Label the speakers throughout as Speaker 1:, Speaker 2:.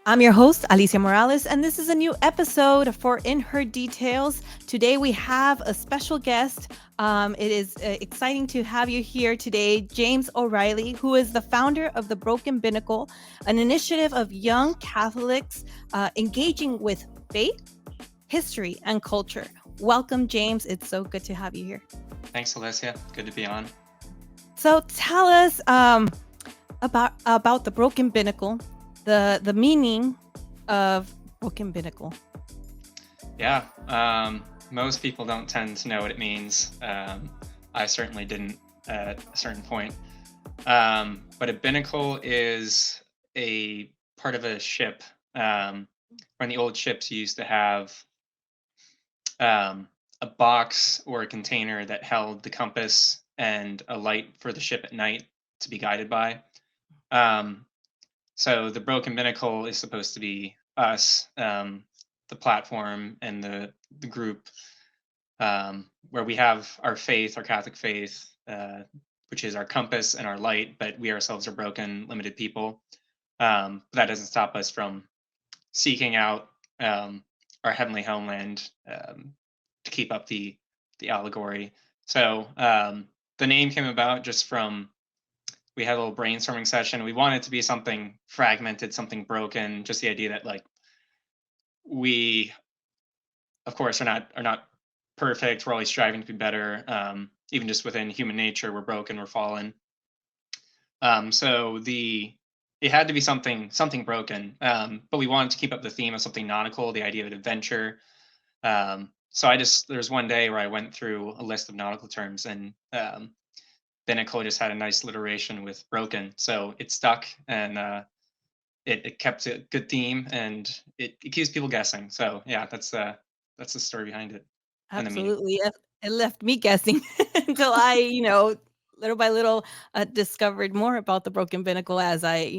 Speaker 1: I'm your host, Alicia Morales, and this is a new episode for In Her Details. Today we have a special guest. It is exciting to have you here today, James O'Reilly, who is the founder of the Broken Binnacle, an initiative of young Catholics engaging with faith, history, and culture. Welcome, James. It's so good to have you here.
Speaker 2: Thanks, Alicia. Good to be on.
Speaker 1: So tell us about the Broken Binnacle, the meaning of Broken Binnacle.
Speaker 2: Yeah, most people don't tend to know what it means. I certainly didn't at a certain point. But a binnacle is a part of a ship. When the old ships used to have a box or a container that held the compass and a light for the ship at night to be guided by. Um, So the broken binnacle is supposed to be us, the platform and the group where we have our faith, our Catholic faith, which is our compass and our light, but we ourselves are broken, limited people. But that doesn't stop us from seeking out our heavenly homeland to keep up the allegory. So the name came about just from we had a little brainstorming session. We wanted it to be something fragmented, something broken. Just the idea that like we, of course, are not perfect. We're always striving to be better. Even just within human nature, we're broken, we're fallen. So the it had to be something broken. But we wanted to keep up the theme of something nautical, the idea of adventure. So there's one day where I went through a list of nautical terms and Binnacle just had a nice alliteration with broken, so it stuck and it kept a good theme and it keeps people guessing. So yeah, that's the story behind it and the meaning.
Speaker 1: Absolutely. It left me guessing until I, little by little, discovered more about the Broken Binnacle as I,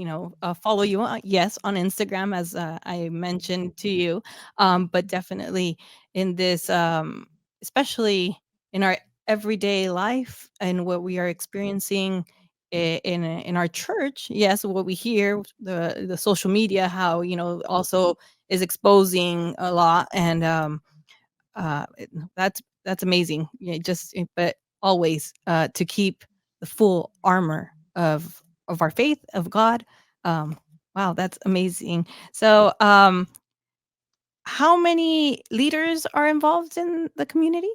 Speaker 1: follow you on, yes, on Instagram, as I mentioned to you. But definitely in this, especially in our everyday life and what we are experiencing in our church. Yes, what we hear, the social media, how, also is exposing a lot. And, that's amazing. Yeah, but always to keep the full armor of our faith of God. Um, wow, that's amazing. So, how many leaders are involved in the community?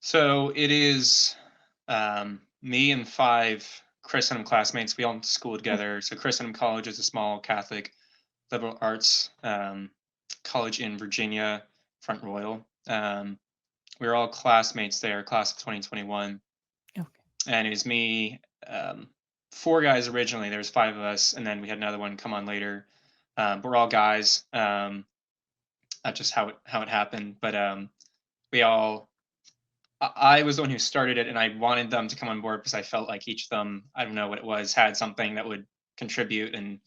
Speaker 2: So it is me and five Christendom classmates. We all went to school
Speaker 1: Oh,
Speaker 2: together. So Christendom College is a small Catholic liberal arts college in Virginia, Front Royal. We were all classmates there, class of 2021.
Speaker 1: okay.
Speaker 2: And it was me, four guys originally. There was five of us, and then we had another one come on later. But we're all guys. That's just how it happened. But we all. I was the one who started it, and I wanted them to come on board because I felt like each of them, I don't know what it was, had something that would contribute, and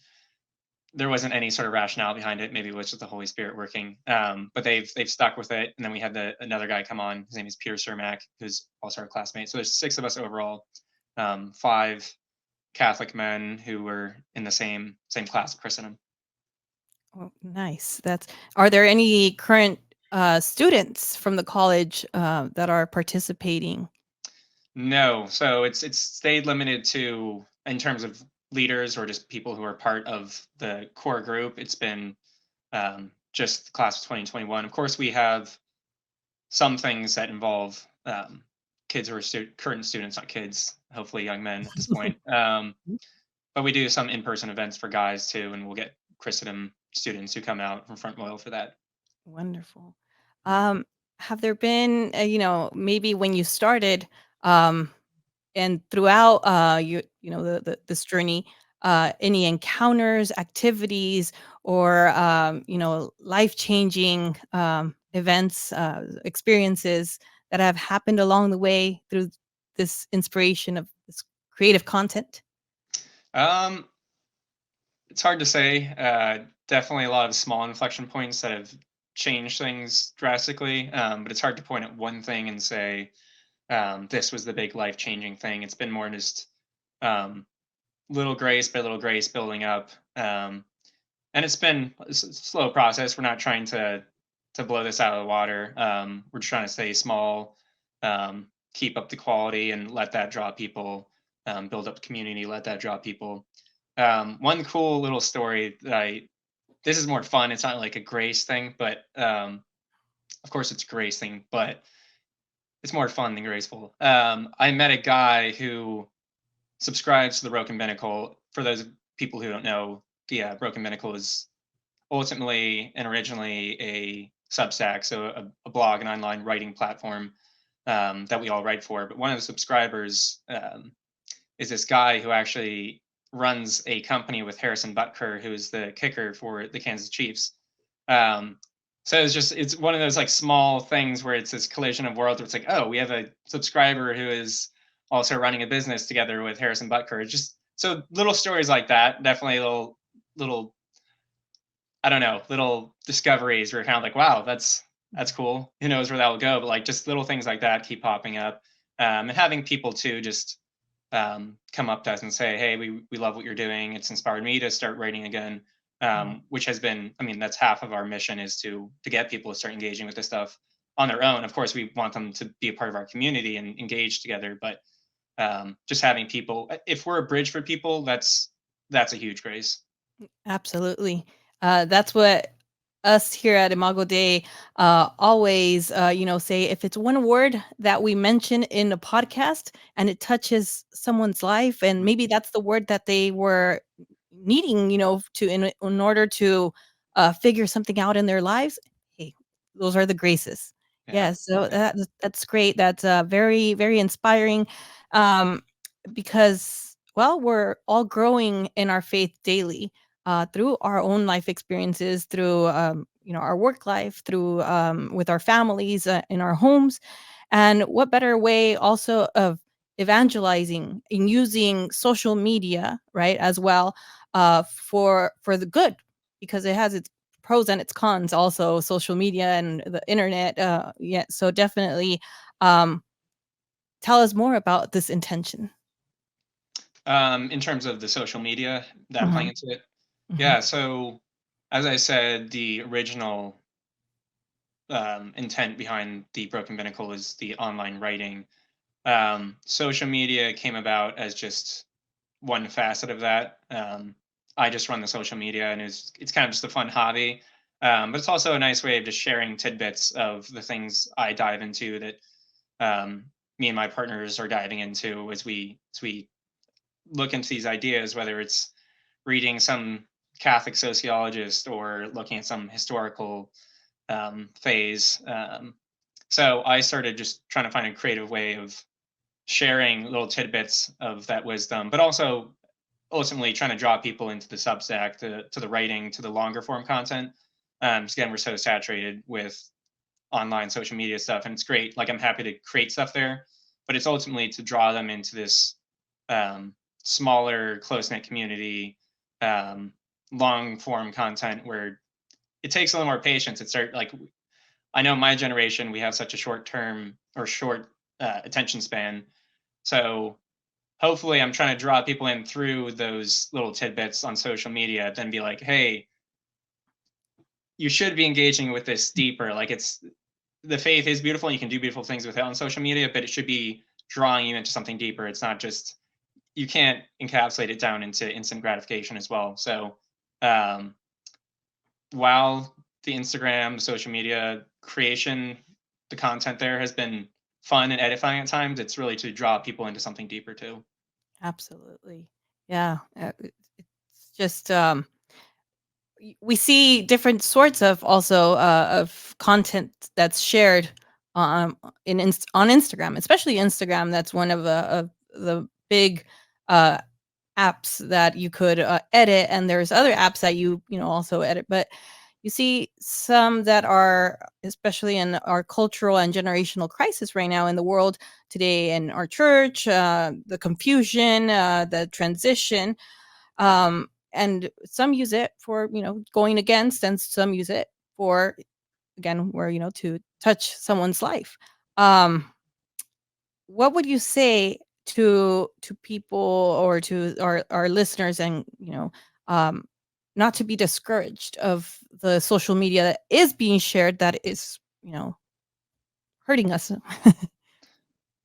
Speaker 2: there wasn't any sort of rationale behind it. Maybe it was just the Holy Spirit working. But they've stuck with it. And then we had another guy come on. His name is Peter Cermak, who's also our classmate. So there's six of us overall. Five Catholic men who were in the same class of Christendom.
Speaker 1: Oh, nice. That's Are there any current students from the college that are participating?
Speaker 2: No, so it's stayed limited to in terms of leaders or just people who are part of the core group. It's been just the class of 2021. Of course, we have some things that involve kids who are current students, not kids, hopefully young men at this point. But we do some in-person events for guys too, and we'll get Christendom students who come out from Front Royal for that.
Speaker 1: Wonderful. Um, have there been, maybe when you started, um, and throughout this journey, any encounters, activities, or life changing events, experiences that have happened along the way through this inspiration of this creative content?
Speaker 2: Um, it's hard to say. Definitely a lot of small inflection points that have changed things drastically, but it's hard to point at one thing and say this was the big life-changing thing. It's been more just um, little grace by little grace building up. and it's been a slow process. We're not trying to blow this out of the water. We're just trying to stay small, keep up the quality, and let that draw people. Build up the community, let that draw people. One cool little story that I this is more fun. It's not like a grace thing, but of course it's a grace thing, but it's more fun than graceful. I met a guy who subscribes to the Broken Binnacle. For those people who don't know, the Broken Binnacle is ultimately and originally a Substack, so a blog, an online writing platform that we all write for. But one of the subscribers is this guy who actually runs a company with Harrison Butker, who is the kicker for the Kansas Chiefs. Um, so it's one of those like small things where it's this collision of worlds where it's like, oh, we have a subscriber who is also running a business together with Harrison Butker. It's just so little stories like that, definitely little I don't know, little discoveries where you're kind of like, wow, that's cool. Who knows where that will go? But like just little things like that keep popping up, and having people too just come up to us and say, hey, we love what you're doing. It's inspired me to start writing again,
Speaker 1: Mhm.
Speaker 2: which has been, I mean, that's half of our mission is to get people to start engaging with this stuff on their own. Of course, we want them to be a part of our community and engage together, but just having people, if we're a bridge for people, that's a huge grace.
Speaker 1: Absolutely. That's what us here at Imago Dei always, say if it's one word that we mention in a podcast and it touches someone's life, and maybe that's the word that they were needing, to in order to figure something out in their lives. Hey, those are the graces.
Speaker 2: Yeah.
Speaker 1: Yeah, so
Speaker 2: Yeah.
Speaker 1: that's great. That's very very inspiring. Um, because well, we're all growing in our faith daily through our own life experiences, through our work life, through with our families, in our homes, and what better way also of evangelizing and using social media, right, as well, for the good, because it has its pros and its cons. Also, social media and the internet. Yeah, so definitely, um, tell us more about this intention.
Speaker 2: In terms of the social media that playing
Speaker 1: Mhm,
Speaker 2: into it,
Speaker 1: mhm,
Speaker 2: yeah. So as I said, the original intent behind the Broken Binnacle is the online writing. Social media came about as just one facet of that. I just run the social media, and it's kind of just a fun hobby. But it's also a nice way of just sharing tidbits of the things I dive into that me and my partners are diving into as we look into these ideas, whether it's reading some Catholic sociologist or looking at some historical phase. So I started just trying to find a creative way of sharing little tidbits of that wisdom, but also ultimately trying to draw people into the Substack, to the writing, to the longer form content. 'Cause again, we're so saturated with online social media stuff, and it's great. Like I'm happy to create stuff there, but it's ultimately to draw them into this um, smaller, close knit community, um, long form content where it takes a little more patience. It start like I know my generation, we have such a short term or short attention span. So hopefully I'm trying to draw people in through those little tidbits on social media, then be like, hey, you should be engaging with this deeper. Like it's the faith is beautiful and you can do beautiful things with it on social media, but it should be drawing you into something deeper. It's not just you can't encapsulate it down into instant gratification as well. So um, while the Instagram, social media creation, the content there has been fun and edifying at times, it's really to draw people into something deeper too.
Speaker 1: absolutely. Yeah, it's just we see different sorts of also of content that's shared on Instagram, especially Instagram. That's one of the big uh, apps that you could edit, and there's other apps that you also edit. But you see some that are, especially in our cultural and generational crisis right now in the world today, in our church, the confusion, the transition, and some use it for going against, and some use it for, again, where to touch someone's life. um what would you say to people, or to our listeners, and um not to be discouraged of the social media that is being shared that is, hurting us.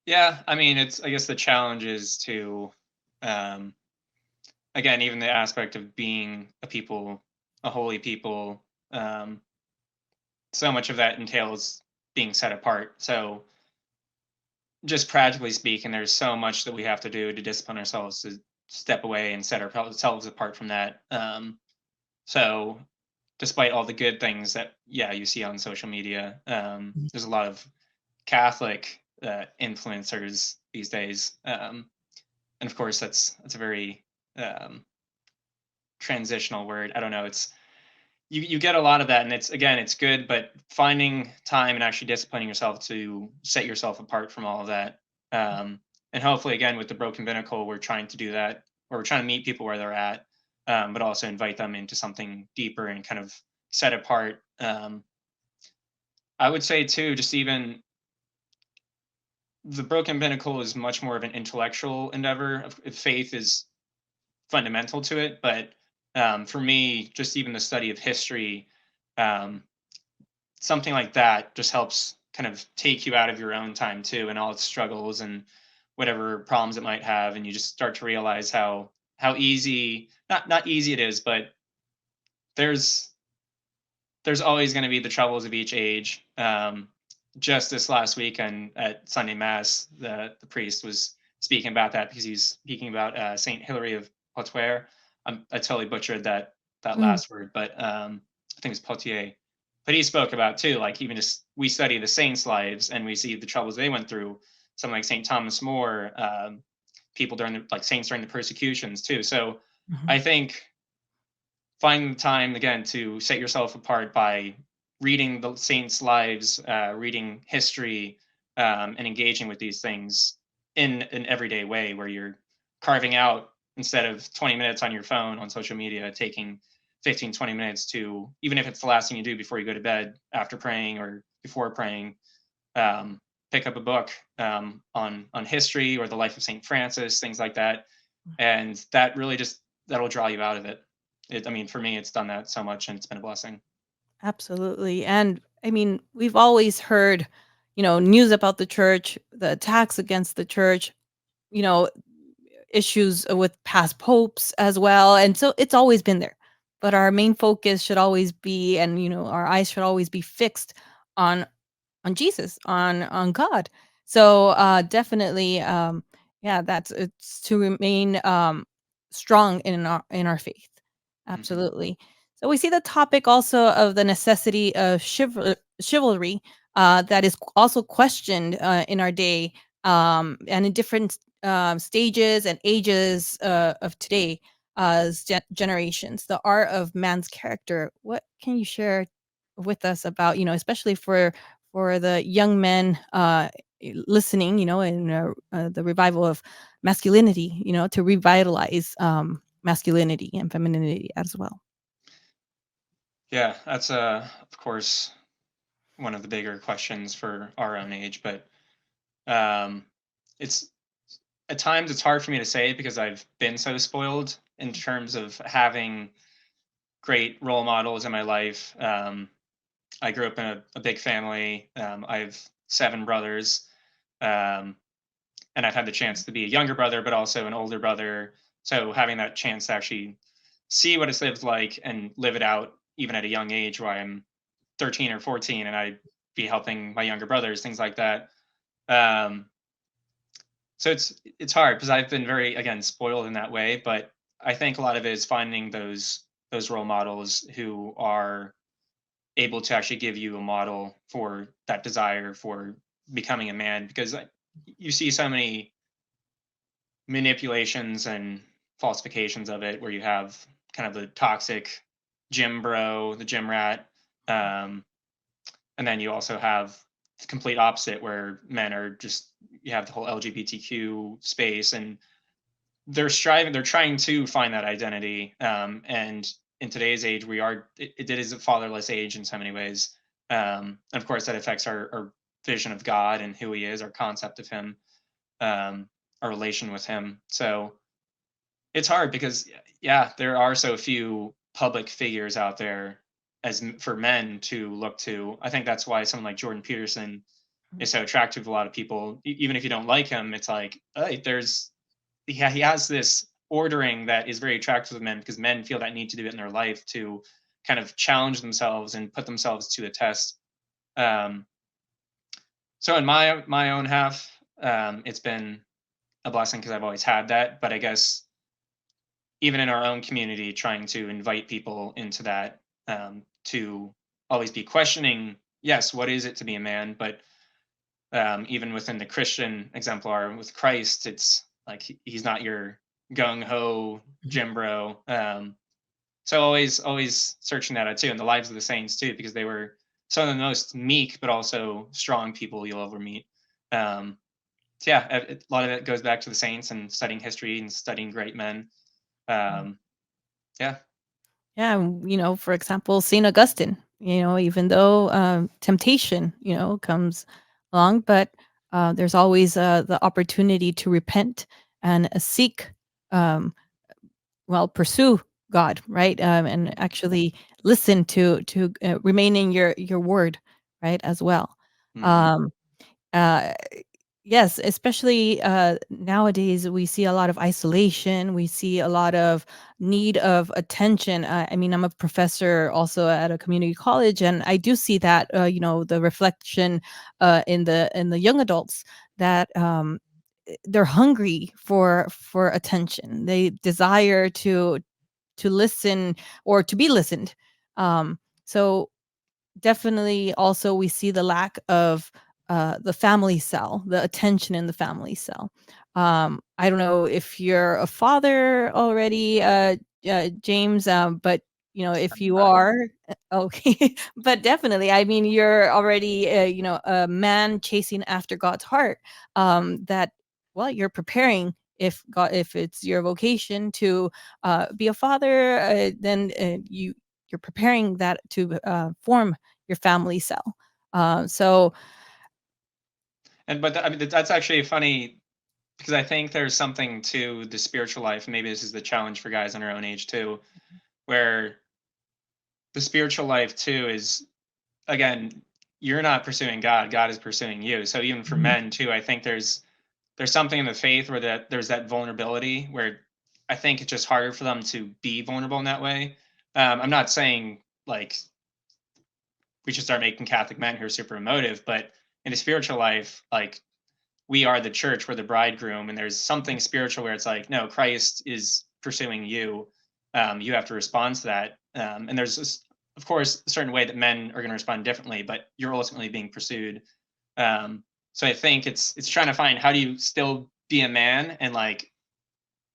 Speaker 2: Yeah, I mean, it's I guess the challenge is to, um, again, even the aspect of being a people, a holy people. So much of that entails being set apart. So just practically speaking, there's so much that we have to do to discipline ourselves to step away and set ourselves apart from that. So despite all the good things that yeah you see on social media, there's a lot of Catholic influencers these days, and of course that's a very um, transitional word. I don't know. It's you get a lot of that, and it's again it's good, but finding time and actually disciplining yourself to set yourself apart from all of that, um, and hopefully again with the Broken Binnacle, we're trying to do that, or we're trying to meet people where they're at, but also invite them into something deeper and kind of set apart. I would say too, just even the Broken Binnacle is much more of an intellectual endeavor. Faith is fundamental to it, but for me, just even the study of history, um, something like that just helps kind of take you out of your own time too, and all its struggles and whatever problems it might have, and you just start to realize how easy not easy it is, but there's there's always going to be the troubles of each age. Just this last weekend at Sunday Mass, the priest was speaking about that because he's speaking about Saint Hilary of Poitiers. I totally butchered that
Speaker 1: Mm,
Speaker 2: last word, but I think it's Poitiers. But he spoke about too, like even just we study the saints' lives and we see the troubles they went through. Something like Saint Thomas More, people during the like saints during the persecutions too. So
Speaker 1: mhm,
Speaker 2: I think find the time again to set yourself apart by reading the saints' lives, reading history, and engaging with these things in an everyday way where you're carving out instead of 20 minutes on your phone on social media, taking 15, 20 minutes to, even if it's the last thing you do before you go to bed after praying or before praying, um, pick up a book on history or the life of Saint Francis, things like that, and that really just that'll draw you out of it. I mean, for me, it's done that so much, and it's been a blessing.
Speaker 1: absolutely. And I mean, we've always heard, news about the church, the attacks against the church, you know, issues with past popes as well. And so it's always been there. But our main focus should always be, and our eyes should always be fixed on Jesus, on God. So definitely, yeah, that's it's to remain strong in our faith.
Speaker 2: Hmm.
Speaker 1: Absolutely. So we see the topic also of the necessity of chivalry that is also questioned in our day and in different stages and ages of today generations. The art of man's character. What can you share with us about especially for the young men listening, in the revival of masculinity, to revitalize masculinity and femininity as well.
Speaker 2: Yeah, that's of course one of the bigger questions for our own age, but um, it's at times it's hard for me to say because I've been so spoiled in terms of having great role models in my life. I grew up in a big family. I have 7 brothers, um, and I've had the chance to be a younger brother, but also an older brother. So having that chance to actually see what it's lived like and live it out, even at a young age, where I'm 13 or 14, and I'd be helping my younger brothers, things like that. Um, so it's hard because I've been very again spoiled in that way, but I think a lot of it is finding those role models who are able to actually give you a model for that desire for becoming a man because you see so many manipulations and falsifications of it where you have kind of the toxic gym bro, the gym rat, um, and then you also have the complete opposite where men are just you have the whole LGBTQ space and they're trying to find that identity, and in today's age it is a fatherless age in so many ways, and of course that affects our vision of God and who he is, our concept of him, um, our relation with him. So it's hard because yeah there are so few public figures out there for men to look to. I think that's why someone like Jordan Peterson
Speaker 1: Mhm.
Speaker 2: is so attractive to a lot of people. Even if you don't like him, it's like, hey, he has this ordering that is very attractive to men because men feel that need to do it in their life to kind of challenge themselves and put themselves to a test. Um, so in my own half, it's been a blessing because I've always had that. But I guess even in our own community, trying to invite people into that, to always be questioning, yes, what is it to be a man? But even within the Christian exemplar with Christ, it's like he's not your gung ho
Speaker 1: Mhm.
Speaker 2: gym bro. So always searching that out too, and the lives of the saints too, because they were some of the most meek but also strong people you'll ever meet. Um, so yeah, a lot of it goes back to the saints and studying history and studying great men.
Speaker 1: Mhm.
Speaker 2: Um, yeah.
Speaker 1: Yeah, for example, Saint Augustine, even though temptation, comes along, but there's always the opportunity to repent and seek, um, pursue God, right? And actually listen to remain in your word, right, as well.
Speaker 2: Hmm.
Speaker 1: Um, uh, Yes, especially nowadays, we see a lot of isolation. We see a lot of need of attention. I mean, I'm a professor also at a community college, and I do see that the reflection in the young adults that they're hungry for attention. They desire to listen or to be listened. So definitely also we see the lack of the family cell, the attention in the family cell. I don't know if you're a father already, James, but if you are, okay, but definitely, I mean, you're already, a man chasing after God's heart. That well, you're preparing. If it's your vocation to be a father, then you're preparing that to form your family cell. So
Speaker 2: And but I mean that's actually funny because I think there's something to the spiritual life. Maybe this is the challenge for guys in our own age too, where the spiritual life too is, again, you're not pursuing God is pursuing you. So even for
Speaker 1: Mhm.
Speaker 2: men too, I think there's something in the faith where that there's that vulnerability where I think it's just harder for them to be vulnerable in that way. I'm not saying like we should start making Catholic men who are super emotive, but in the spiritual life, like we are the church, we're the bridegroom, and there's something spiritual where it's like, no, Christ is pursuing you. You have to respond to that. And there's this, of course, a certain way that men are going to respond differently, but you're ultimately being pursued. Um, so I think it's trying to find how do you still be a man and like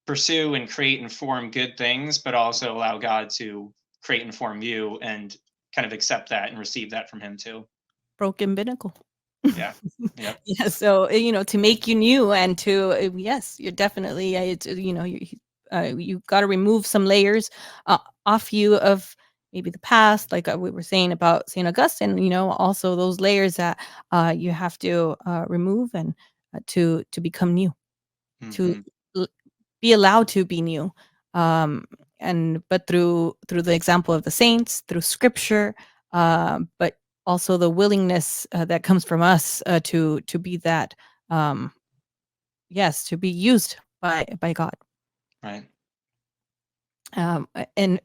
Speaker 2: pursue and create and form good things, but also allow God to create and form you and kind of accept that and receive that from Him too.
Speaker 1: Broken Binnacle.
Speaker 2: Yeah. Yep.
Speaker 1: Yeah, so, to make you new and to yes, you're definitely, it's, you gotta remove some layers, off you of maybe the past, like, we were saying about Saint Augustine, also those layers that, you have to, remove and, to become new, to
Speaker 2: Hmm.
Speaker 1: l be allowed to be new, um, and but through the example of the saints, through scripture, but also the willingness, that comes from us, to be that, um, yes, to be used by God.
Speaker 2: Right.
Speaker 1: And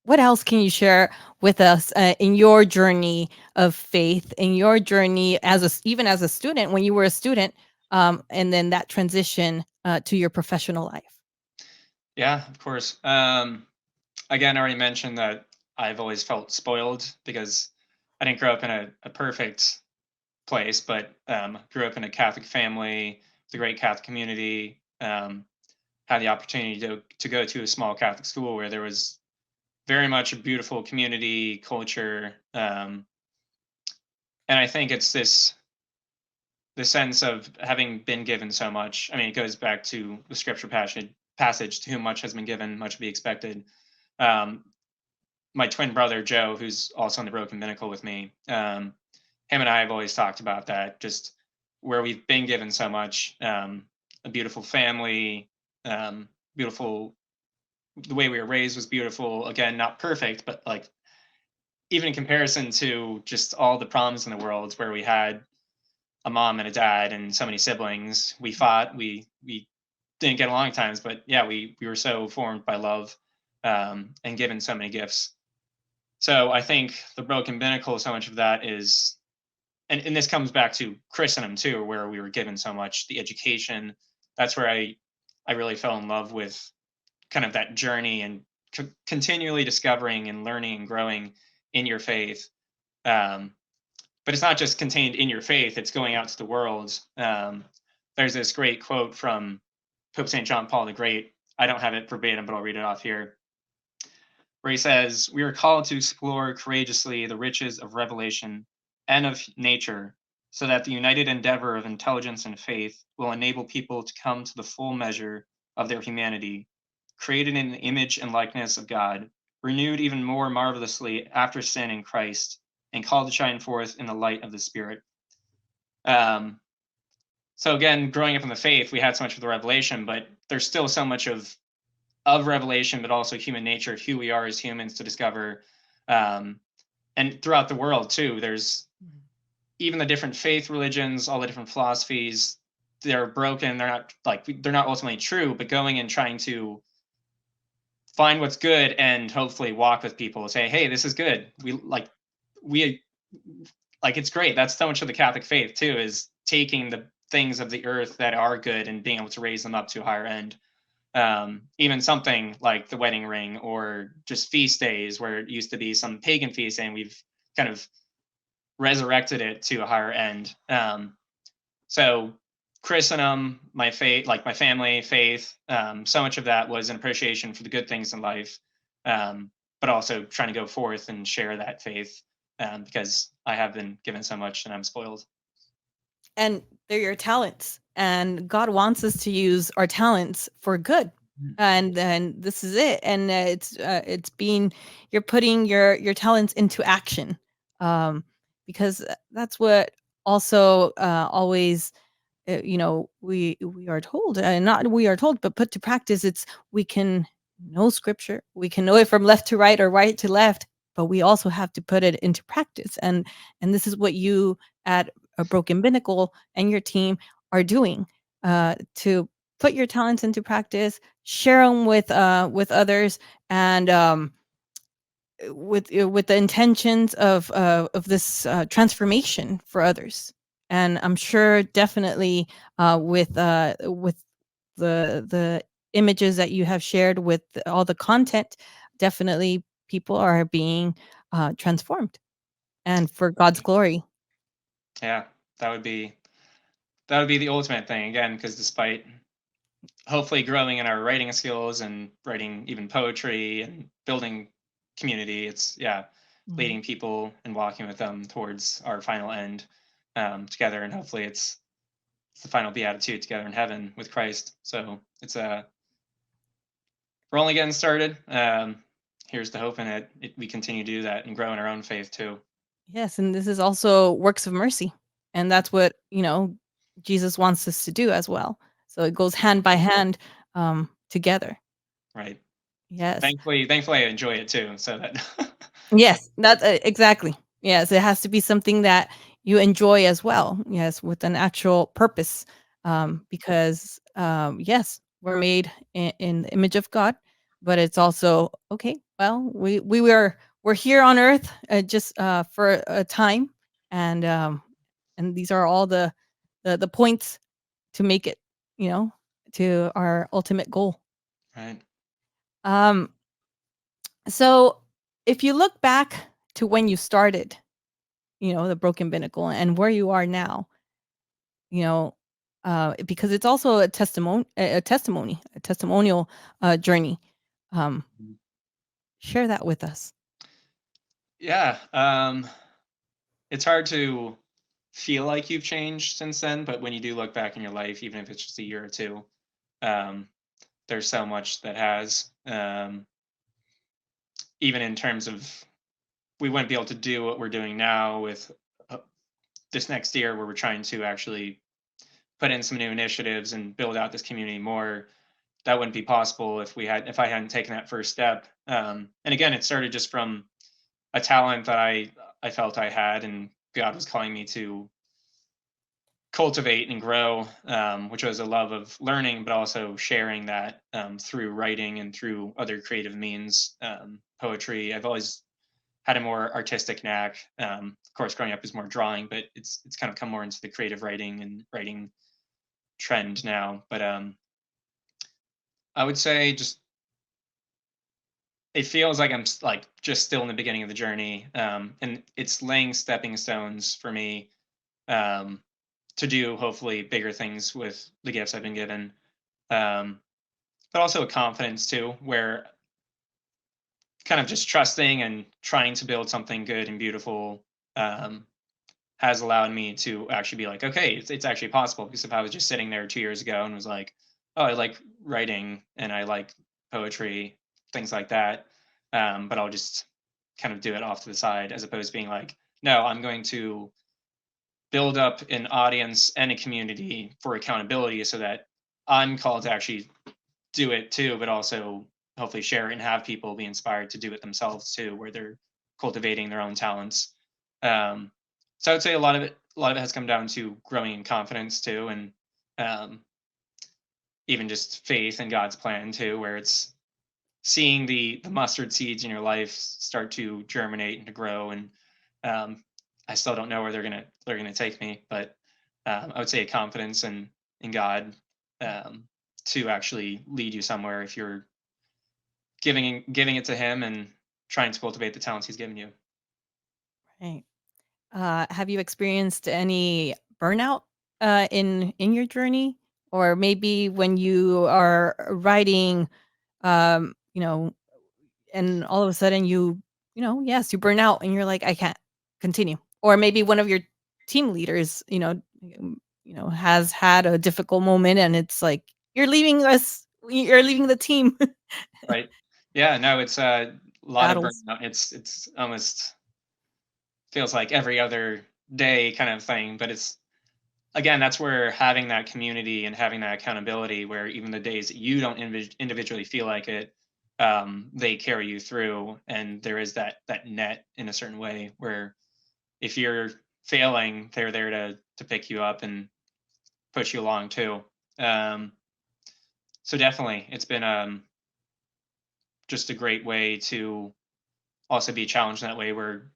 Speaker 1: what else can you share with us, in your journey of faith, in your journey even as a student, when you were a student, and then that transition, to your professional life?
Speaker 2: Yeah, of course. Again, I already mentioned that I've always felt spoiled because I didn't grow up in a perfect place, but grew up in a Catholic family, with a great Catholic community. Had the opportunity to go to a small Catholic school where there was very much a beautiful community culture, and I think it's this the sense of having been given so much. I mean, it goes back to the scripture passage, to whom much has been given, much will be expected. Um, my twin brother Joe, who's also on the Broken Binnacle with me, him and I have always talked about that. Just where we've been given so much, a beautiful family, beautiful the way we were raised was beautiful. Again, not perfect, but like even in comparison to just all the problems in the world where we had a mom and a dad and so many siblings, we fought, we didn't get along at times, but yeah, we were so formed by love, and given so many gifts. So I think the Broken Binnacle, so much of that is, and this comes back to Christendom too, where we were given so much, the education. That's where I really fell in love with kind of that journey and continually discovering and learning and growing in your faith. Um, but it's not just contained in your faith; it's going out to the world. There's this great quote from Pope Saint John Paul the Great. I don't have it verbatim, but I'll read it off here, where he says, "We are called to explore courageously the riches of revelation and of nature, so that the united endeavor of intelligence and faith will enable people to come to the full measure of their humanity, created in the image and likeness of God, renewed even more marvelously after sin in Christ, and called to shine forth in the light of the Spirit." Um, so again, growing up in the faith, we had so much of the revelation, but there's still so much of revelation, but also human nature, who we are as humans to discover. Um, and throughout the world too, there's even the different faith religions, all the different philosophies. They're broken. They're not like they're not ultimately true. But going and trying to find what's good and hopefully walk with people, say, hey, this is good. We like it's great. That's so much of the Catholic faith too, is taking the things of the earth that are good and being able to raise them up to a higher end. Even something like the wedding ring or just feast days where it used to be some pagan feast and we've kind of resurrected it to a higher end. So Christendom, my faith, like my family faith, so much of that was an appreciation for the good things in life, but also trying to go forth and share that faith, because I have been given so much and I'm spoiled.
Speaker 1: And they're your talents, and God wants us to use our talents for good.
Speaker 2: Mm.
Speaker 1: And this is it. And it's being you're putting your talents into action, because that's what also always we are told, and not we are told, but put to practice. It's we can know scripture, we can know it from left to right or right to left, but we also have to put it into practice. And this is what you at a Broken Binnacle and your team are doing, to put your talents into practice, share them with others, and with the intentions of this transformation for others. And I'm sure definitely with the images that you have shared with all the content, definitely people are being transformed and for God's glory.
Speaker 2: Yeah, that would be that would be the ultimate thing again, because despite hopefully growing in our writing skills and writing even poetry and building community, it's yeah,
Speaker 1: Mhm.
Speaker 2: leading people and walking with them towards our final end, together, and hopefully it's the final beatitude together in heaven with Christ. So it's we're only getting started. Here's the hope in it. We continue to do that and grow in our own faith too.
Speaker 1: Yes, and this is also works of mercy. And that's what, Jesus wants us to do as well. So it goes hand by hand, together.
Speaker 2: Right.
Speaker 1: Yes.
Speaker 2: Thankfully, I enjoy it too. So that
Speaker 1: Yes, that's exactly. Yes, it has to be something that you enjoy as well. Yes, with an actual purpose, because yes, we're made in the image of God, but it's also okay. Well, we're here on Earth, just for a time, and and these are all the points to make it, you know, to our ultimate goal.
Speaker 2: right.
Speaker 1: Um, so if you look back to when you started, the Broken Binnacle and where you are now, you know, because it's also a testimonial journey. Um,
Speaker 2: Mhm.
Speaker 1: Share that with us.
Speaker 2: Yeah. It's hard to feel like you've changed since then, but when you do look back in your life, even if it's just a year or two, um, there's so much that has. Even in terms of we wouldn't be able to do what we're doing now with uh, this next year, where we're trying to actually put in some new initiatives and build out this community more. that wouldn't be possible if I hadn't taken that first step. And again, it started just from a talent that I felt I had, and God was calling me to cultivate and grow, which was a love of learning, but also sharing that through writing and through other creative means. Poetry. I've always had a more artistic knack. Of course, growing up is more drawing, but it's kind of come more into the creative writing and writing trend now. But I would say just it feels like like just still in the beginning of the journey, and it's laying stepping stones for me, um, to do hopefully bigger things with the gifts I've been given, um, but also a confidence too, where kind of just trusting and trying to build something good and beautiful, um, has allowed me to actually be like, okay, it's actually possible. Because if I was just sitting there 2 years ago and was like, oh, I like writing and I like poetry, things like that, but I'll just kind of do it off to the side, as opposed to being like, no, I'm going to build up an audience and a community for accountability so that I'm called to actually do it too, but also hopefully share it and have people be inspired to do it themselves too, where they're cultivating their own talents. Um, so I would say a lot of it has come down to growing in confidence too, and um, even just faith in God's plan too, where it's seeing the mustard seeds in your life start to germinate and to grow. And um, I still don't know where they're gonna take me, but I would say confidence in God, um, to actually lead you somewhere if you're giving it to Him and trying to cultivate the talents He's given you.
Speaker 1: Right. Have you experienced any burnout in your journey, or maybe when you are writing, you know, and all of a sudden yes, you burn out and you're like, I can't continue, or maybe one of your team leaders, has had a difficult moment, and it's like you're leaving the team.
Speaker 2: Right? Yeah. No, it's a lot of
Speaker 1: Battles.
Speaker 2: burnout. It's almost feels like every other day kind of thing, but it's again, that's where having that community and having that accountability, where even the days that you don't individually feel like it, they carry you through, and there is that net in a certain way where if you're failing, they're there to pick you up and push you along too. Um, so definitely, it's been just a great way to also be challenged in that way, where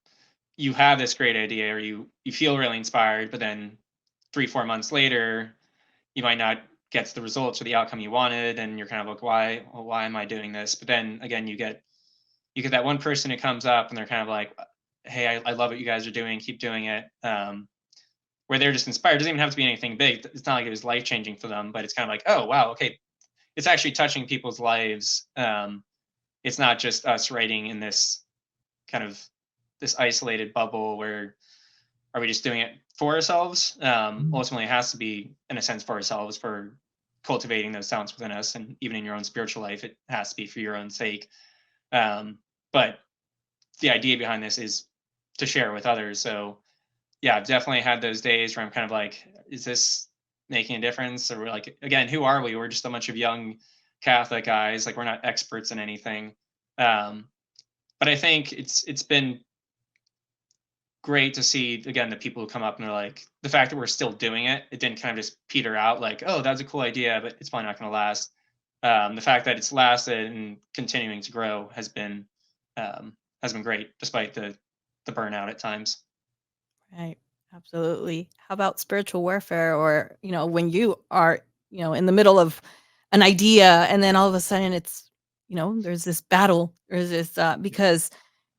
Speaker 2: you have this great idea or you feel really inspired, but then 3 4 months later you might not get to the results or the outcome you wanted, and you're kind of like, why am I doing this? But then again, you get that one person who comes up and they're kind of like, hey, I love what you guys are doing, keep doing it. Where they're just inspired. It doesn't even have to be anything big. It's not like it was life changing for them, but it's kind of like, oh wow, okay, it's actually touching people's lives. It's not just us writing in this kind of this isolated bubble where are we just doing it for ourselves? Ultimately, it has to be, in a sense, for ourselves, for cultivating those talents within us. And even in your own spiritual life, it has to be for your own sake. But the idea behind this is to share with others. So, yeah, I've definitely had those days where I'm kind of like, is this making a difference? Or we're like, again, who are we? We're just a bunch of young Catholic guys. Like, we're not experts in anything. Um, but I think it's been great to see again the people who come up and they're like the fact that we're still doing it. It didn't kind of just peter out like, oh, that's a cool idea, but it's probably not going to last. The fact that it's lasted and continuing to grow has been great despite the burnout at times.
Speaker 1: Right. Absolutely. How about spiritual warfare, or, when you are, in the middle of an idea, and then all of a sudden there's this battle, there's this because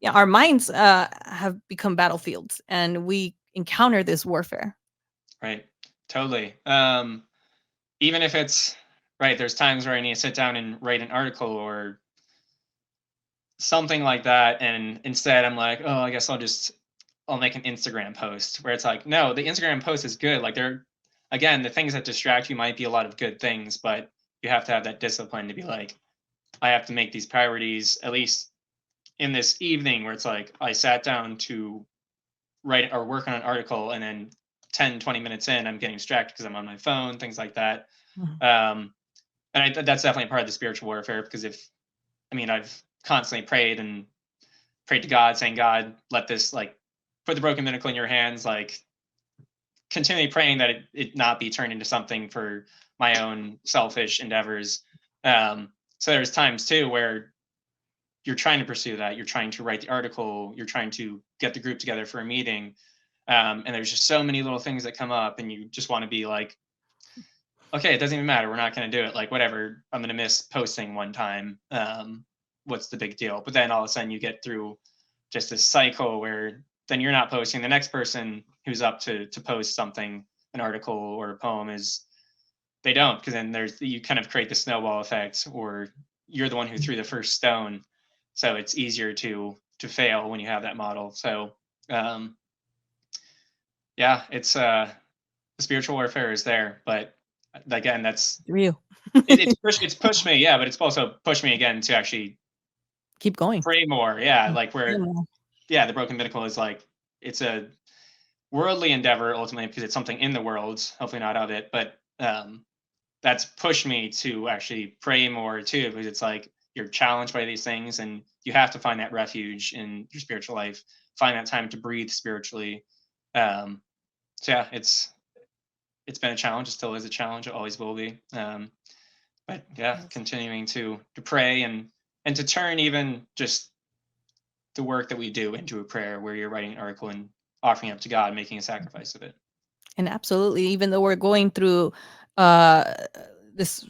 Speaker 1: our minds have become battlefields, and we encounter this warfare.
Speaker 2: Right. Totally. Even if it's right, there's times where I need to sit down and write an article or something like that, and instead I'm like, oh, I guess I'll make an Instagram post, where it's like, no, the Instagram post is good. Like, they're again, the things that distract you might be a lot of good things, but you have to have that discipline to be like, I have to make these priorities at least in this evening, where it's like I sat down to write or work on an article, and then 10 20 minutes in I'm getting distracted because I'm on my phone, things like that.
Speaker 1: Mhm.
Speaker 2: um, And that's definitely part of the spiritual warfare because if I mean I've constantly prayed and prayed to God, saying, God, let this like put the broken binnacle in your hands, like continually praying that it not be turned into something for my own selfish endeavors. So there's times too where you're trying to pursue that, you're trying to write the article, you're trying to get the group together for a meeting, and there's just so many little things that come up, and you just want to be like, okay, it doesn't even matter, we're not going to do it, like whatever, I'm going to miss posting one time, what's the big deal? But then all of a sudden you get through just this cycle where then you're not posting, the next person who's up to post something, an article or a poem, is they don't, because then there's you kind of create the snowball effect, or you're the one who threw the first stone, so it's easier to fail when you have that model. So um yeah, it's the spiritual warfare is there, but again, that's
Speaker 1: Real.
Speaker 2: it's pushed me, yeah, but it's also pushed me again to actually
Speaker 1: Keep going.
Speaker 2: pray more, yeah, like
Speaker 1: Yeah.
Speaker 2: where yeah, the broken binnacle is like it's a worldly endeavor ultimately because it's something in the world, hopefully not of it, but that's pushed me to actually pray more too, because it's like you're challenged by these things and you have to find that refuge in your spiritual life, find that time to breathe spiritually. um so yeah, it's been a challenge, it still is a challenge, it always will be. But yeah,
Speaker 1: Yes.
Speaker 2: continuing to pray and to turn even just the work that we do into a prayer where you're writing an article and offering up to God, making a sacrifice of it.
Speaker 1: And absolutely, even though we're going through uh this,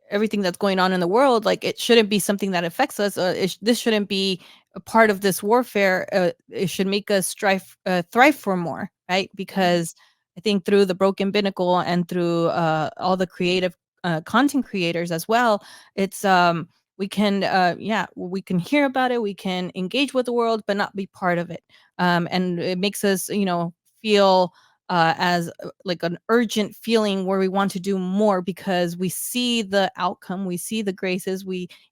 Speaker 1: everything that's going on in the world, like it shouldn't be something that affects us. This shouldn't be a part of this warfare. It should make us thrive for more, right?
Speaker 2: Right.
Speaker 1: Because I think through the Broken Binnacle and through all the creative content creators as well, it's we can we can hear about it, we can engage with the world, but not be part of it. And it makes us, feel as like an urgent feeling where we want to do more because we see the outcome, we see the graces,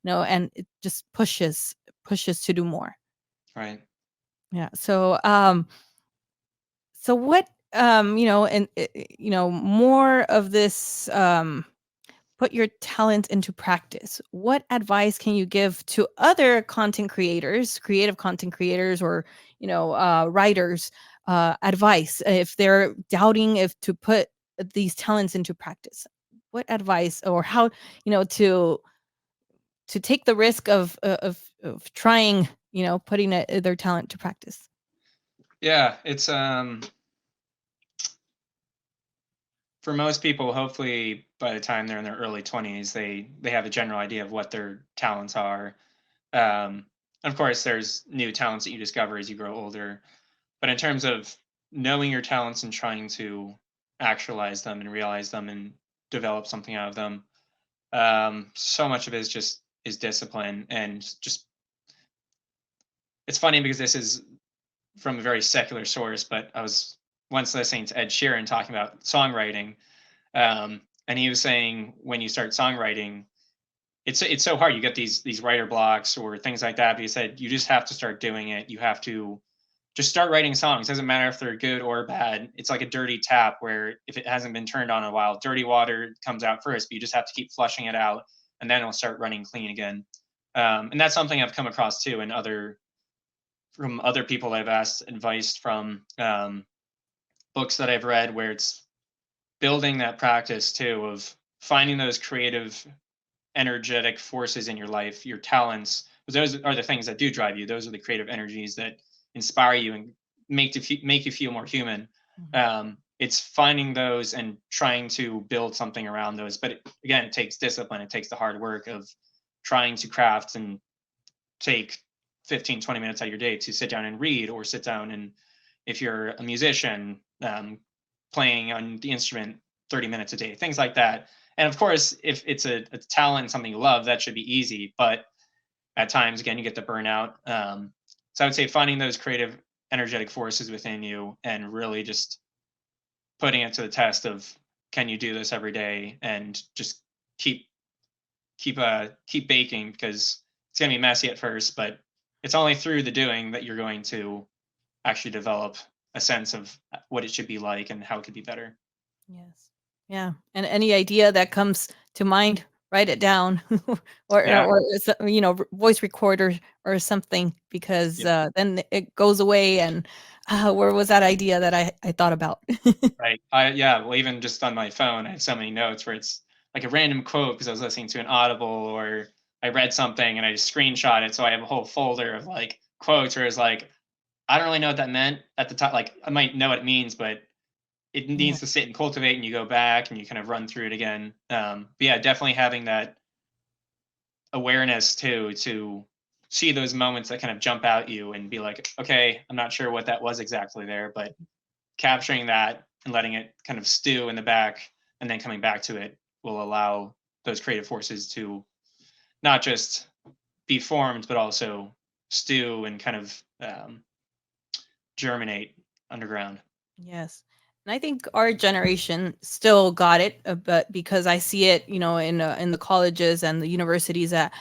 Speaker 1: and it just pushes to do more.
Speaker 2: Right.
Speaker 1: Yeah. So what and more of this put your talent into practice. What advice can you give to other content creators, creative content creators, or writers? Advice if they're doubting if to put these talents into practice. What advice, or how to take the risk of trying, putting their talent to practice?
Speaker 2: Yeah, it's for most people, hopefully by the time they're in their early 20s, they have a general idea of what their talents are. Um, of course, there's new talents that you discover as you grow older, but in terms of knowing your talents and trying to actualize them and realize them and develop something out of them, so much of it is discipline and just it's funny because this is from a very secular source, but I was once listening to Ed Sheeran talking about songwriting, and he was saying when you start songwriting, it's so hard. You get these writer blocks or things like that. But he said you just have to start doing it. You have to just start writing songs. Doesn't matter if they're good or bad. It's like a dirty tap where if it hasn't been turned on in a while, dirty water comes out first, but you just have to keep flushing it out, and then it'll start running clean again. And that's something I've come across too in other from other people I've asked advice from, books that I've read, where it's building that practice too of finding those creative energetic forces in your life, your talents, because those are the things that do drive you. Those are the creative energies that inspire you and make you feel more human.
Speaker 1: Mhm.
Speaker 2: It's finding those and trying to build something around those. But again, it takes discipline. It takes the hard work of trying to craft and take 15, 20 minutes out of your day to sit down and read, or sit down and if you're a musician, playing on the instrument 30 minutes a day, things like that. And of course, if it's a talent, something you love, that should be easy. But at times, again, you get the burnout. So I would say finding those creative, energetic forces within you and really just putting it to the test of can you do this every day and just keep keep baking because it's gonna be messy at first, but it's only through the doing that you're going to actually develop a sense of what it should be like and how it could be better.
Speaker 1: Yes. Yeah. And any idea that comes to mind, write it down,
Speaker 2: Yeah.
Speaker 1: or voice recorder or something because,
Speaker 2: Yep.
Speaker 1: then it goes away and, where was that idea that I thought about?
Speaker 2: Right. Yeah. Well, even just on my phone, I have so many notes where it's like a random quote because I was listening to an Audible or I read something and I just screenshot it. So I have a whole folder of like quotes where it's like, I don't really know what that meant at the time. Like I might know what it means, but it
Speaker 1: Yeah.
Speaker 2: needs to sit and cultivate and you go back and you kind of run through it again. But yeah, definitely having that awareness too to see those moments that kind of jump out you and be like, okay, I'm not sure what that was exactly there, but capturing that and letting it kind of stew in the back and then coming back to it will allow those creative forces to not just be formed but also stew and kind of germinate underground.
Speaker 1: Yes. And I think our generation still got it, but because I see it, in the colleges and the universities that,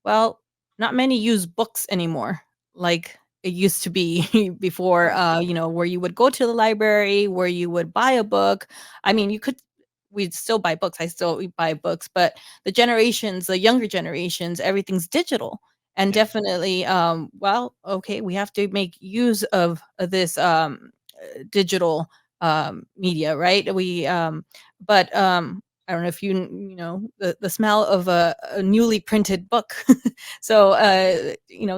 Speaker 1: well, not many use books anymore like it used to be before,
Speaker 2: Right.
Speaker 1: where you would go to the library, where you would buy a book. I mean, we'd still buy books. I still we buy books, but the younger generations, everything's digital. And
Speaker 2: Yeah.
Speaker 1: definitely, well, okay, we have to make use of this digital media, right? But I don't know if the smell of a newly printed book. So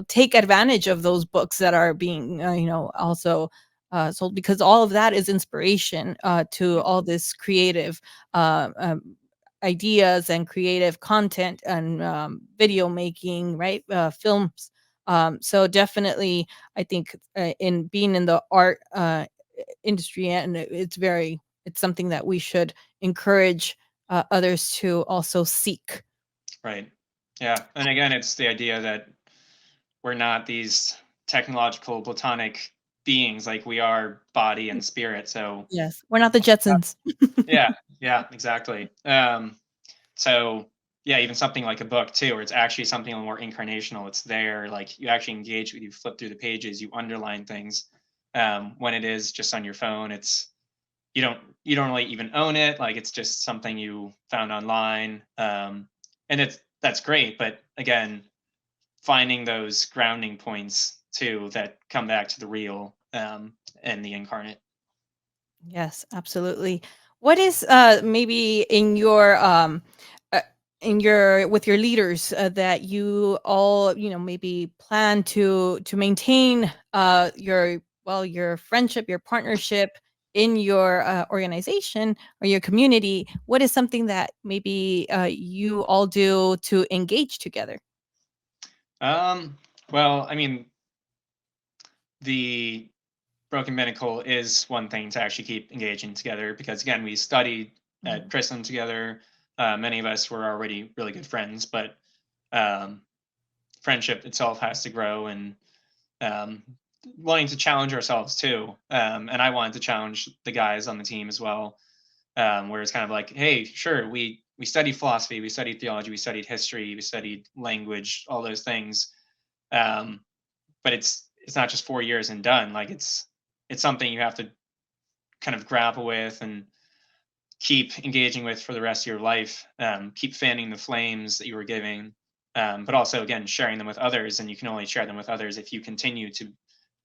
Speaker 1: take advantage of those books that are being also sold, because all of that is inspiration to
Speaker 2: Yeah.
Speaker 1: all this creative ideas and creative content and video making, right? Films. So definitely, I think in being in the art industry, and it's something that we should encourage others to also seek.
Speaker 2: Right. Yeah. And again, it's the idea that we're not these technological platonic beings, like we are body and spirit. So
Speaker 1: Yes, we're not the Jetsons.
Speaker 2: yeah, yeah, exactly. So yeah, even something like a book too, where it's actually something a little more incarnational. It's there, like you actually engage with, you flip through the pages, you underline things. When it is just on your phone, it's you don't really even own it. Like it's just something you found online, and that's great. But again, finding those grounding points too that come back to the real and the incarnate.
Speaker 1: Yes, absolutely. What is maybe uh, in your with your leaders that you all maybe plan to maintain your friendship, your partnership in your organization or your community? What is something that maybe you all do to engage together?
Speaker 2: Um, well, I mean, the Broken Binnacle is one thing to actually keep engaging together because again, we studied at
Speaker 1: Mhm.
Speaker 2: Christendom together. Many of us were already really good friends, but um, friendship itself has to grow and um, wanting to challenge ourselves too. And I wanted to challenge the guys on the team as well, where it's kind of like, hey, sure, we studied philosophy, we studied theology, we studied history, we studied language, all those things. Um, but it's not just 4 years and done. Like it's something you have to kind of grapple with and keep engaging with for the rest of your life. Keep fanning the flames that you were giving, but also again sharing them with others. And you can only share them with others if you continue to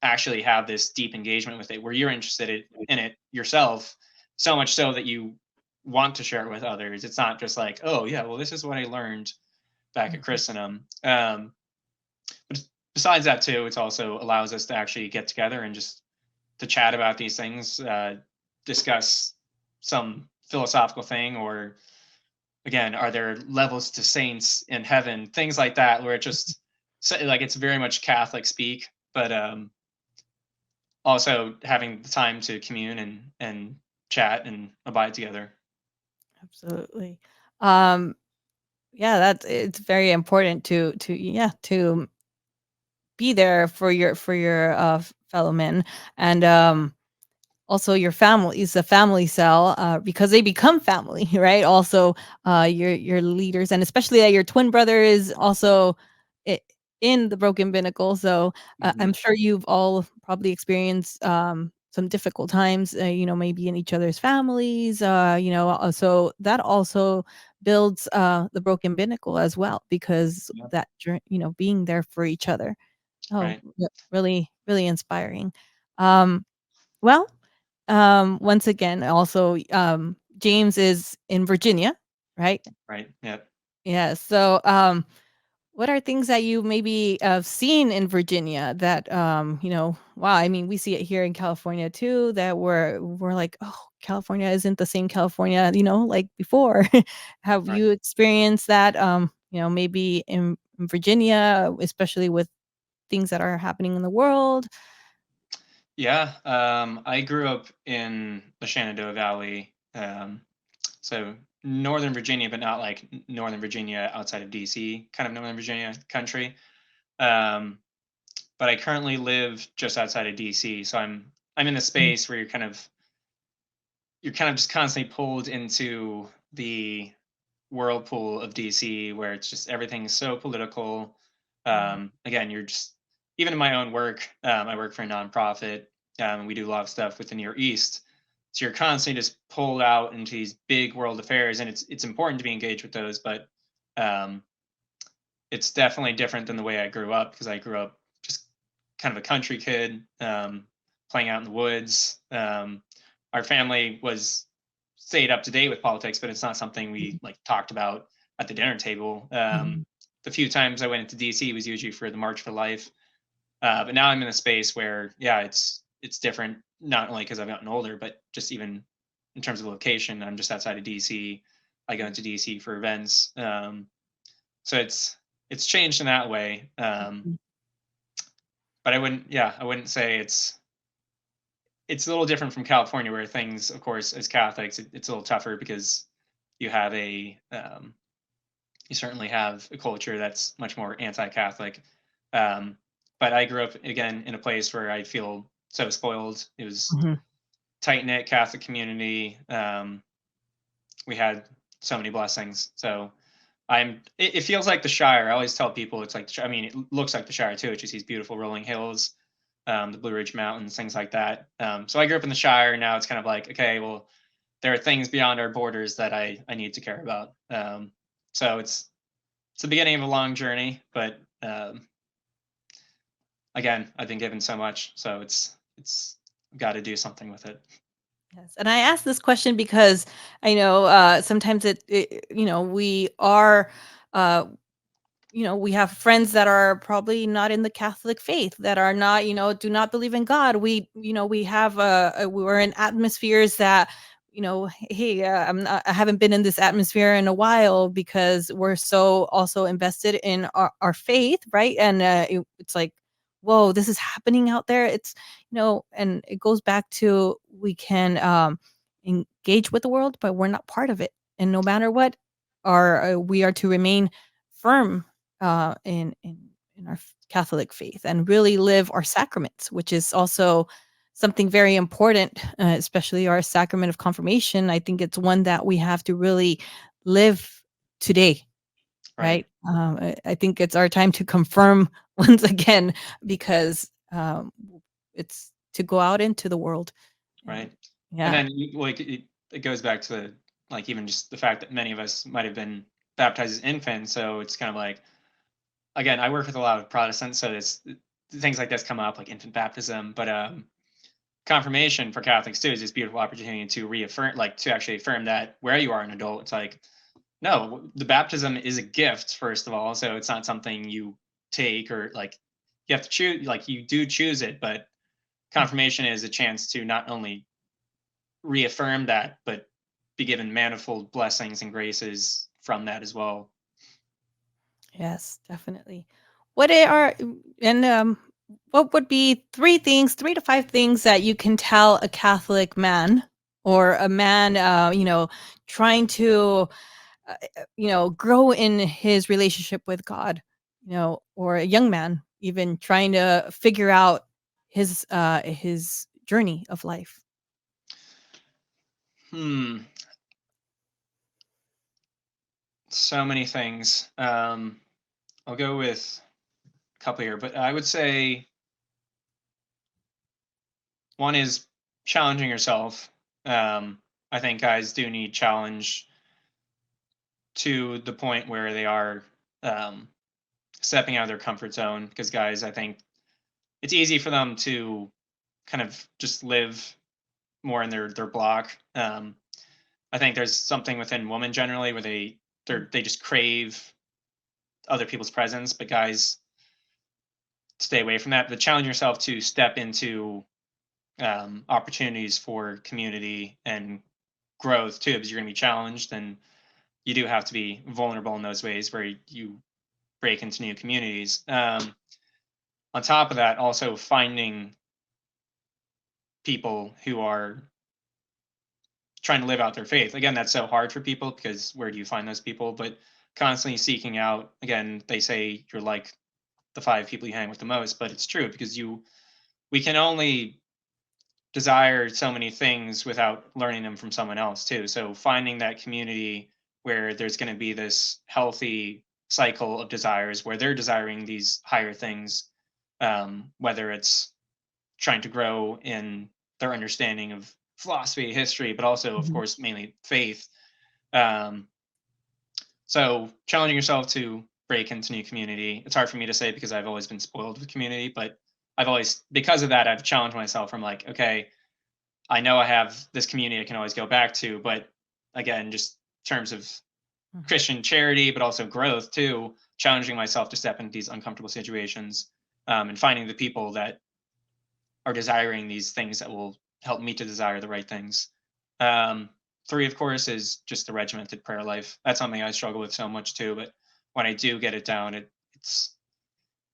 Speaker 2: actually have this deep engagement with it, where you're interested in it yourself, so much so that you want to share it with others. It's not just like, oh yeah, well this is what I learned back at
Speaker 1: Mhm.
Speaker 2: Christendom. But besides that too, it also allows us to actually get together and just to chat about these things, discuss some philosophical thing, or again, are there levels to saints in heaven? Things like that, where it just like it's very much Catholic speak, but also having the time to commune and chat and abide together.
Speaker 1: Absolutely. Um, yeah, it's very important to be there for your fellow men, and also your families, the family cell, because they become family, right? Also, your leaders, and especially that your twin brother is also i- in the Broken Binnacle. So I'm
Speaker 2: Hmm.
Speaker 1: sure you've all probably experienced some difficult times, maybe in each other's families. So that also builds the Broken Binnacle as well, because
Speaker 2: Yeah.
Speaker 1: that being there for each other. Oh,
Speaker 2: Right.
Speaker 1: really, really inspiring. Um, well, once again, also, James is in Virginia, right?
Speaker 2: Right. Yeah.
Speaker 1: Yeah. So, what are things that you maybe have seen in Virginia that, wow, I mean, we see it here in California too, that we're like, oh, California isn't the same California, like before. Have
Speaker 2: Right.
Speaker 1: you experienced that, maybe in Virginia, especially with things that are happening in the world?
Speaker 2: Yeah. I grew up in the Shenandoah Valley. So Northern Virginia, but not like Northern Virginia outside of DC, kind of Northern Virginia country. Um, but I currently live just outside of DC, so I'm in a
Speaker 1: Mm,
Speaker 2: space where you're kind of just constantly pulled into the whirlpool of DC, where it's just everything's so political.
Speaker 1: mm,
Speaker 2: Again, you're just even in my own work. I work for a nonprofit, and we do a lot of stuff with the Near East. So you're constantly just pulled out into these big world affairs, and it's important to be engaged with those, but um, it's definitely different than the way I grew up, because I grew up just kind of a country kid, playing out in the woods. Our family was stayed up to date with politics, but it's not something we like talked about at the dinner table.
Speaker 1: mhm,
Speaker 2: The few times I went into DC was usually for the March for Life. But now I'm in a space where, yeah, it's different. Not only because I've gotten older, but just even in terms of location. I'm just outside of DC. I go into DC for events. So it's changed in that way.
Speaker 1: mhm.
Speaker 2: But I wouldn't say it's a little different from California, where things, of course, as Catholics, it's a little tougher because you have you certainly have a culture that's much more anti-Catholic. Um, but I grew up again in a place where I feel so spoiled. It was
Speaker 1: Mhm.
Speaker 2: tight knit Catholic community. We had so many blessings. So it feels like the Shire. I always tell people it's like I mean, it looks like the Shire too. It's just these beautiful rolling hills, the Blue Ridge Mountains, things like that. So I grew up in the Shire. Now it's kind of like, okay, well, there are things beyond our borders that I need to care about. So it's the beginning of a long journey, but again, I've been given so much, so it's got to do something with it.
Speaker 1: Yes, and I ask this question because I know, sometimes we are, uh we have friends that are probably not in the Catholic faith, that are not, do not believe in God. We have, we're in atmospheres that, hey, I haven't been in this atmosphere in a while, because we're so also invested in our faith, right? And it's like, whoa, this is happening out there. And it goes back to, we can engage with the world, but we're not part of it. And no matter what, we are to remain firm in our Catholic faith, and really live our sacraments, which is also something very important, especially our sacrament of confirmation. I think it's one that we have to really live today,
Speaker 2: Right,
Speaker 1: right? I think it's our time to confirm once again, because it's to go out into the world. And
Speaker 2: right. And
Speaker 1: yeah.
Speaker 2: then like it goes back to like even just the fact that many of us might have been baptized as infants, so it's kind of like again, I work with a lot of Protestants, so it's things like this come up like infant baptism, but confirmation for Catholics too is this beautiful opportunity to reaffirm, like to actually affirm that where you are an adult, it's like no, the baptism is a gift first of all, so it's not something you take or like you have to choose. Like you do choose it, but confirmation is a chance to not only reaffirm that, but be given manifold blessings and graces from that as well.
Speaker 1: Yes, definitely. What are and what would be 3 to 5 things that you can tell a Catholic man, or a man, trying to, grow in his relationship with God, or a young man even trying to figure out his journey of life?
Speaker 2: Hmm, so many things. I'll go with a couple here, but I would say one is challenging yourself. I think guys do need challenge to the point where they are um, stepping out of their comfort zone. Because guys, I think it's easy for them to kind of just live more in their block. I think there's something within women generally where they just crave other people's presence, but guys stay away from that. But challenge yourself to step into opportunities for community and growth too, because you're going to be challenged, and you do have to be vulnerable in those ways where you break into new communities. On top of that, also finding people who are trying to live out their faith. Again, that's so hard for people because where do you find those people? But constantly seeking out, again, they say you're like the five people you hang with the most, but it's true because we can only desire so many things without learning them from someone else too. So finding that community where there's going to be this healthy cycle of desires where they're desiring these higher things, whether it's trying to grow in their understanding of philosophy, history, but also, of
Speaker 1: Mhm.
Speaker 2: course, mainly faith. Um, so challenging yourself to break into new community. It's hard for me to say because I've always been spoiled with community, but I've always, because of that, I've challenged myself. I'm like, okay, I know I have this community I can always go back to, but again, just in terms of
Speaker 1: Mhm.
Speaker 2: Christian charity, but also growth too, challenging myself to step into these uncomfortable situations, and finding the people that are desiring these things that will help me to desire the right things. Um, Three, of course, is just the regimented prayer life. That's something I struggle with so much too, but when I do get it down, it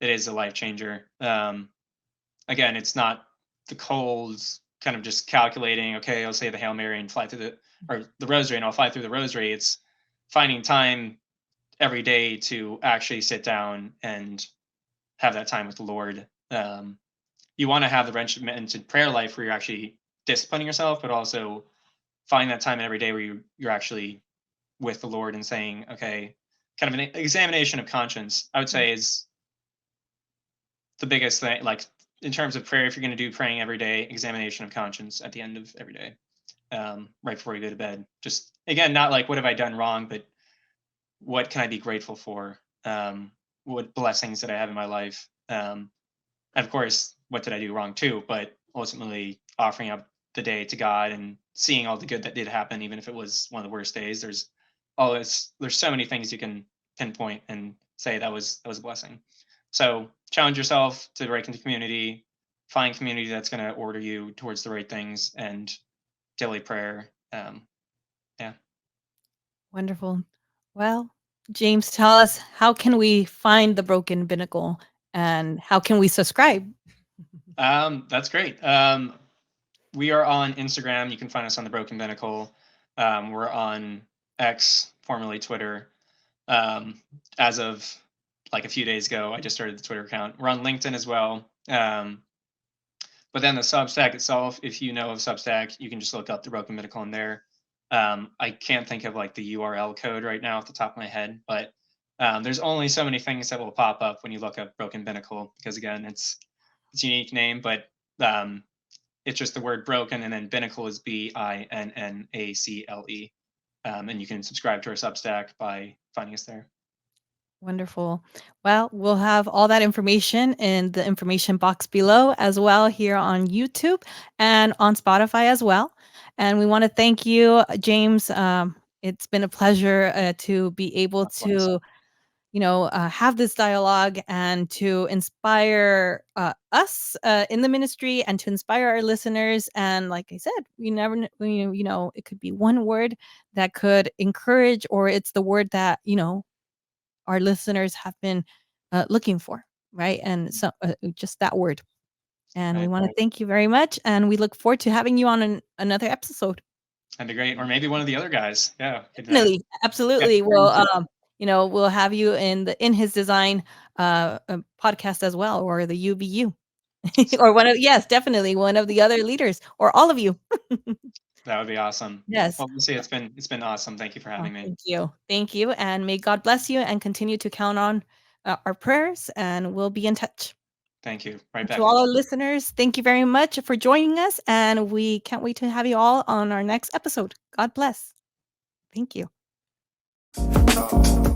Speaker 2: is a life changer. Again, it's not the cold kind of just calculating, okay, I'll say the Hail Mary and fly through or the rosary and I'll fly through the rosary. It's finding time every day to actually sit down and have that time with the Lord. You want to have the regimented prayer life where you're actually disciplining yourself, but also find that time every day where you're actually with the Lord and saying, okay, kind of an examination of conscience, I would say is the biggest thing. Like in terms of prayer, if you're going to do praying every day, examination of conscience at the end of every day, right before you go to bed. Just again, not like what have I done wrong, but what can I be grateful for? What blessings did I have in my life? And of course, what did I do wrong too? But ultimately, offering up the day to God and seeing all the good that did happen, even if it was one of the worst days. There's so many things you can pinpoint and say that was a blessing. So challenge yourself to break into community, find community that's going to order you towards the right things, and daily prayer. Yeah.
Speaker 1: Wonderful. Well, James, tell us, how can we find the Broken Binnacle and how can we subscribe?
Speaker 2: That's great. We are on Instagram. You can find us on the Broken Binnacle. We're on X, formerly Twitter. Um, as of like a few days ago, I just started the Twitter account. We're on LinkedIn as well. But then the Substack itself, if you know of Substack, you can just look up the Broken Binnacle in there. I can't think of like the URL code right now off the top of my head, but there's only so many things that will pop up when you look up Broken Binnacle because again, it's a unique name, but um, it's just the word broken, and then Binnacle is Binnacle. And you can subscribe to our Substack by finding us there.
Speaker 1: Wonderful. Well, we'll have all that information in the information box below as well here on YouTube and on Spotify as well. And we want to thank you, James. It's been a pleasure to be able
Speaker 2: Likewise.
Speaker 1: to, have this dialogue and to inspire us in the ministry and to inspire our listeners. And like I said, we never, it could be one word that could encourage, or it's the word that, our listeners have been looking for, right? And so just that word. And we
Speaker 2: Right.
Speaker 1: want to thank you very much. And we look forward to having you on another episode.
Speaker 2: That'd be great. Or maybe one of the other guys. Yeah. Could
Speaker 1: Definitely,
Speaker 2: get
Speaker 1: absolutely.
Speaker 2: through
Speaker 1: We'll,
Speaker 2: to
Speaker 1: we'll have you in the In His Design podcast as well, or the UBU, or one of, yes, definitely one of the other leaders, or all of you.
Speaker 2: that would be awesome.
Speaker 1: Yes.
Speaker 2: Well, we'll see. It's been awesome. Thank you for
Speaker 1: Oh,
Speaker 2: having me.
Speaker 1: thank you, and may God bless you and continue to count on our prayers. And we'll be in touch.
Speaker 2: Thank you. Right
Speaker 1: And to
Speaker 2: back
Speaker 1: all
Speaker 2: at
Speaker 1: our
Speaker 2: you.
Speaker 1: listeners, thank you very much for joining us, and we can't wait to have you all on our next episode. God bless. Thank you.
Speaker 3: No.